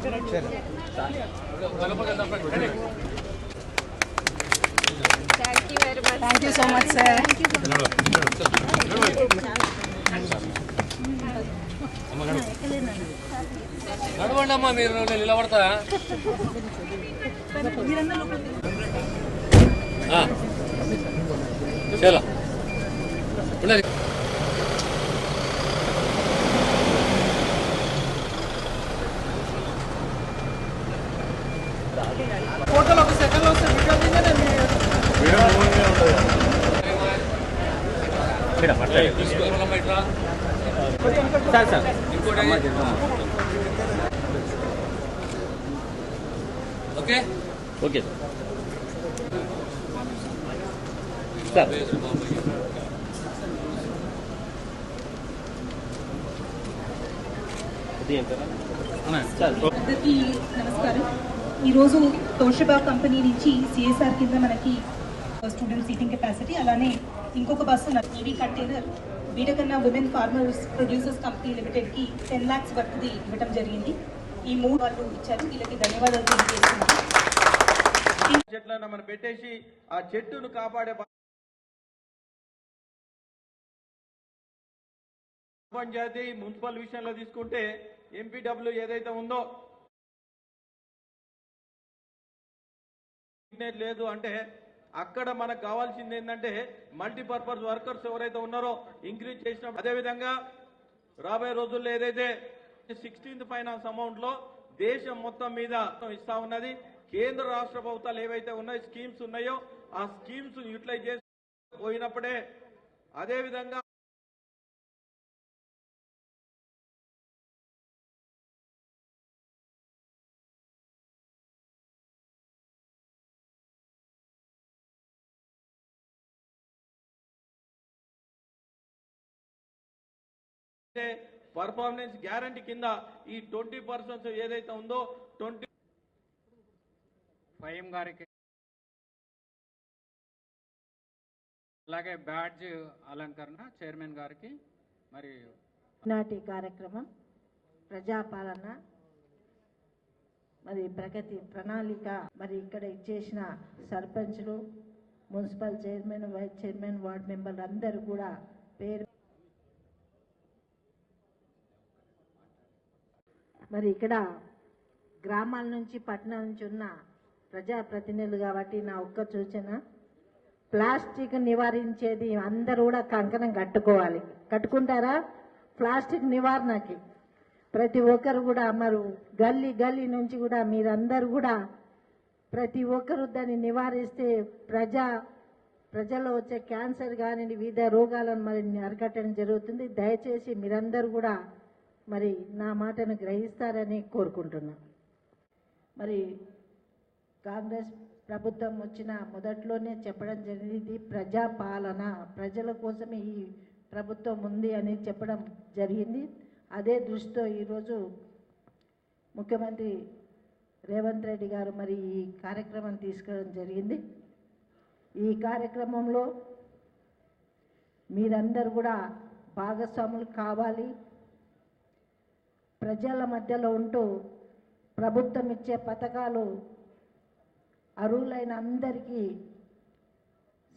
Thank you so much, sir. నడవండమ్మా మీరు నిలబడతా చలో ఫోటోలు ఒక సెకండ్ వస్తే ఓకే ఓకే సార్ అందరికీ నమస్కారం. ఈరోజు తోషిబా కంపెనీ నుంచి సిఎస్ఆర్ కింద మనకి స్టూడెంట్ సీటింగ్ కెపాసిటీ, అలానే ఇంకొక బస్సు ఈవీ కంటైనర్ వీటకన్నా ఉమెన్ ఫార్మర్స్ ప్రొడ్యూసర్స్ కంపెనీ లిమిటెడ్కి 10 lakhs వర్త్ది ఇవ్వడం జరిగింది. ఈ 3 వాళ్ళు ఇచ్చారు, వీళ్ళకి ధన్యవాదాలు తెలియజేస్తున్నాను. చెట్లను మనం పెట్టేసి ఆ చెట్టును కాపాడే పంచాయతీ మున్సిపల్ విషయంలో తీసుకుంటే ఎంపీడబ్ల్యూ ఏదైతే ఉందో లేదు అంటే అక్కడ మనకు కావాల్సింది ఏంటంటే మల్టీపర్పస్ వర్కర్స్ ఎవరైతే ఉన్నారో ఇంక్రీజ్ చేసిన, అదేవిధంగా రాబోయే రోజుల్లో ఏదైతే 16th ఫైనాన్స్ అమౌంట్ లో దేశం మొత్తం మీద ఇస్తా ఉన్నది. కేంద్ర రాష్ట్ర ప్రభుత్వాలు ఏవైతే ఉన్నాయో స్కీమ్స్ ఉన్నాయో ఆ స్కీమ్స్ యూటిలైజ్ చేసి పోయినప్పుడే, అదేవిధంగా పర్ఫార్మెన్స్ గ్యారంటీ కింద ఈ 20% ఏదైతే ఉందో 20 ఫైఎం గారికి అలాగే బ్యాడ్జ్ అలంకరణ చైర్మన్ గారికి మరి నాటి కార్యక్రమం ప్రజాపాలన మరి ప్రగతి ప్రణాళిక మరి ఇక్కడ ఇచ్చేసిన సర్పంచ్లు, municipal chairman, vice chairman, ward మెంబర్లు అందరూ కూడా పేరు మరి ఇక్కడ గ్రామాల నుంచి పట్టణాల నుంచి ఉన్న ప్రజాప్రతినిధులు కాబట్టి నా ఒక్క సూచన, ప్లాస్టిక్ నివారించేది అందరూ కూడా కంకణం కట్టుకోవాలి. కట్టుకుంటారా? ప్లాస్టిక్ నివారణకి ప్రతి ఒక్కరు కూడా మరి గల్లీ గల్లీ నుంచి కూడా మీరందరూ కూడా ప్రతి ఒక్కరు దాన్ని నివారిస్తే ప్రజల్లో వచ్చే క్యాన్సర్ కానీ వివిధ రోగాలను మరి అరికట్టడం జరుగుతుంది. దయచేసి మీరందరూ కూడా మరి నా మాటను గ్రహిస్తారని కోరుకుంటున్నా. మరి కాంగ్రెస్ ప్రభుత్వం వచ్చిన మొదట్లోనే చెప్పడం జరిగింది, ప్రజాపాలన, ప్రజల కోసమే ఈ ప్రభుత్వం ఉంది అని చెప్పడం జరిగింది. అదే దృష్టితో ఈరోజు ముఖ్యమంత్రి రేవంత్ రెడ్డి గారు మరి ఈ కార్యక్రమం తీసుకోవడం జరిగింది. ఈ కార్యక్రమంలో మీరందరూ కూడా భాగస్వాములు కావాలి. ప్రజల మధ్యలో ఉంటూ ప్రభుత్వం ఇచ్చే పథకాలు అర్హులైన అందరికీ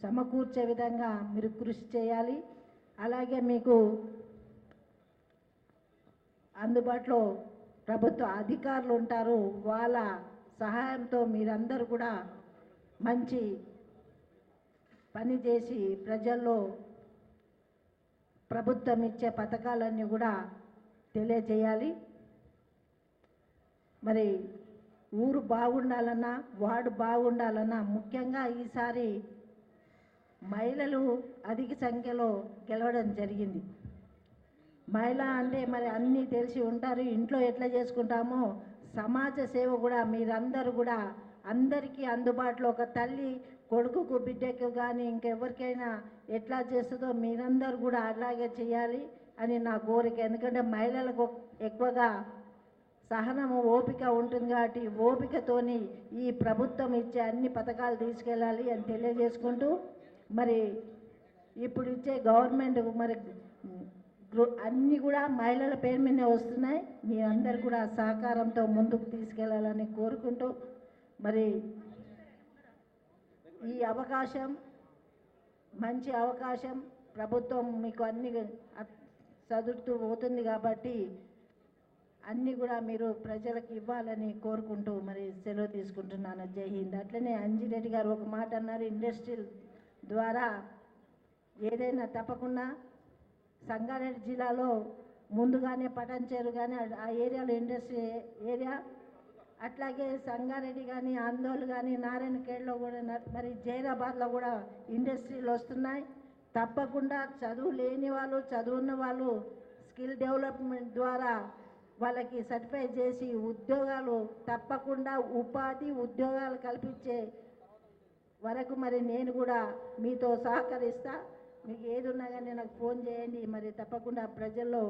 సమకూర్చే విధంగా మీరు కృషి చేయాలి. అలాగే మీకు అందుబాటులో ప్రభుత్వ అధికారులు ఉంటారు, వాళ్ళ సహాయంతో మీరందరూ కూడా మంచి పని చేసి ప్రజల్లో ప్రభుత్వం ఇచ్చే పథకాలన్నీ కూడా తెలియజేయాలి. మరి ఊరు బాగుండాలన్నా, వార్డు బాగుండాలన్నా ముఖ్యంగా ఈసారి మహిళలు అధిక సంఖ్యలో గెలవడం జరిగింది. మహిళ అంటే మరి అన్నీ తెలిసి ఉంటారు, ఇంట్లో ఎట్లా చేసుకుంటామో సమాజ సేవ కూడా మీరందరూ కూడా అందరికీ అందుబాటులో, ఒక తల్లి కొడుకుకు బిడ్డకు కానీ ఇంకెవరికైనా ఎట్లా చేస్తుందో మీరందరూ కూడా అలాగే చేయాలి అని నా కోరిక. ఎందుకంటే మహిళలకు ఎక్కువగా సహనము, ఓపిక ఉంటుంది కాబట్టి ఓపికతోని ఈ ప్రభుత్వం ఇచ్చే అన్ని పథకాలు తీసుకెళ్ళాలి అని తెలియజేసుకుంటూ, మరి ఇప్పుడు ఇచ్చే గవర్నమెంట్ మరి అన్నీ కూడా మహిళల పేరు మీదనే వస్తున్నాయి. మీ అందరు కూడా సహకారంతో ముందుకు తీసుకెళ్లాలని కోరుకుంటూ మరి ఈ అవకాశం మంచి అవకాశం ప్రభుత్వం మీకు అన్ని చదువుతూ పోతుంది కాబట్టి అన్నీ కూడా మీరు ప్రజలకు ఇవ్వాలని కోరుకుంటూ మరి సెలవు తీసుకుంటున్నాను. జై హింద్. అట్లనే అంజిరెడ్డి గారు ఒక మాట అన్నారు, ఇండస్ట్రియల్ ద్వారా ఏదైనా తప్పకుండా సంగారెడ్డి జిల్లాలో ముందుగానే పటంచేరు కానీ ఆ ఏరియాలో ఇండస్ట్రీ ఏరియా, అట్లాగే సంగారెడ్డి కానీ ఆందోళన కానీ నారాయణఖేడ్లో కూడా మరి జైరాబాద్లో కూడా ఇండస్ట్రీలు వస్తున్నాయి. తప్పకుండా చదువు లేని వాళ్ళు చదువున్న వాళ్ళు స్కిల్ డెవలప్మెంట్ ద్వారా వాళ్ళకి సర్టిఫై చేసి ఉద్యోగాలు తప్పకుండా ఉపాధి ఉద్యోగాలు కల్పించే వరకు మరి నేను కూడా మీతో సహకరిస్తా. మీకు ఏది ఉన్నా కానీ నాకు ఫోన్ చేయండి. మరి తప్పకుండా ప్రజల్లో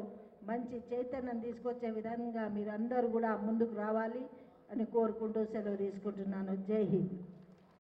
మంచి చైతన్యం తీసుకొచ్చే విధంగా మీరు అందరూ కూడా ముందుకు రావాలి అని కోరుకుంటూ సెలవు తీసుకుంటున్నాను. జై హింద్.